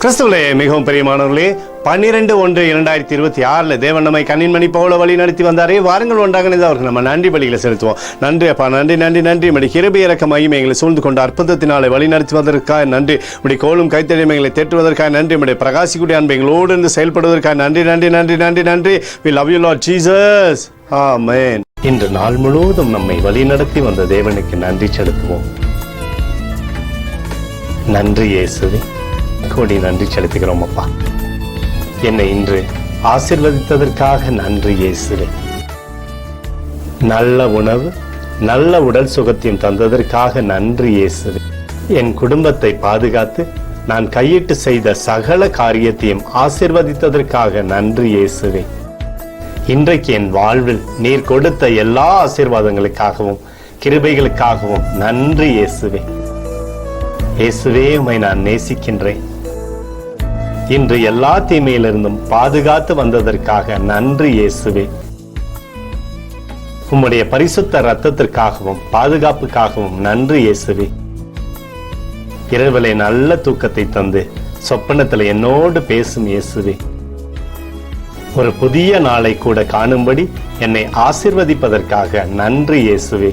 கிறிஸ்துவிலே மிகவும் பிரியமானவர்களே, 12/1/2026 தேவன் நம்மை கண்ணின்மணி போல வழி நடத்தி வந்தாரே. வாருங்கள் ஒன்றாக அவருக்கு நம்ம நன்றி பலிகளை செலுத்துவோம். நன்றி அப்பா, நன்றி நன்றி நன்றி. நம்முடைய கிருபை இரக்க மகிமை எங்களை சூழ்ந்து கொண்டு அற்புதத்தினாலே வழி நடத்தி வந்ததற்காக நன்றி. நம்முடைய கோலும் கைத்தறியும் எங்களை தேற்றுவதற்காக நன்றி. நம்முடைய பிரகாசிக்கூடிய அன்பு எங்களோடு இருந்து செயல்படுவதற்காக நன்றி நன்றி நன்றி நன்றி நன்றி. We love you Lord Jesus. Amen. இன்று நாள் முழுவதும் நம்மை வழி நடத்தி வந்த தேவனுக்கு நன்றி செலுத்துவோம். நன்றி இயேசுவே, கோடி நன்றி செலுத்துகிறோம் அப்பா. என்னை இன்று ஆசீர்வதித்ததற்காக நன்றி இயேசுவே. நல்ல உணவு, நல்ல உடல் சுகத்தையும் தந்ததற்காக நன்றி இயேசுவே. என் குடும்பத்தை பாதுகாத்து நான் கையிட்டு செய்த சகல காரியத்தையும் ஆசீர்வதித்ததற்காக நன்றி இயேசுவே. இன்றைக்கு என் வாழ்வில் நீர் கொடுத்த எல்லா ஆசீர்வாதங்களுக்காகவும் கிருபைகளுக்காகவும் நன்றி இயேசுவே. இயேசுவே, உம்மை நான் நேசிக்கின்றேன். இன்று எல்லா தீமையிலிருந்தும் பாதுகாத்து வந்ததற்காக நன்றி இயேசுவே. உம்முடைய பரிசுத்த இரத்தத்திற்காகவும் பாதுகாப்புக்காகவும் நன்றி இயேசுவே. இரவிலே நல்ல தூக்கத்தை தந்து சொப்பனத்தில் என்னோடு பேசும் இயேசுவே. ஒரு புதிய நாளை கூட காணும்படி என்னை ஆசீர்வதிப்பதற்காக நன்றி இயேசுவே.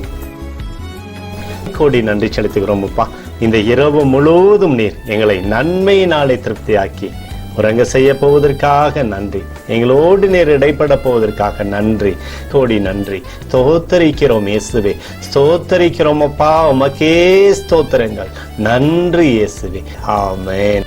கோடி நன்றி செலுத்துகிறோம் அப்பா. இந்த இரவு முழுவதும் நீர் எங்களை நன்மையினாலே திருப்தியாக்கி உறங்க செய்ய போவதற்காக நன்றி. எங்களோடு நீர் இடைப்பட போவதற்காக நன்றி, கோடி நன்றி. ஸ்தோத்தரிக்கிறோம் இயேசுவே, ஸ்தோத்தரிக்கிறோம் அப்பா. உமக்கே ஸ்தோத்திரங்கள். நன்றி இயேசுவே. ஆமென்.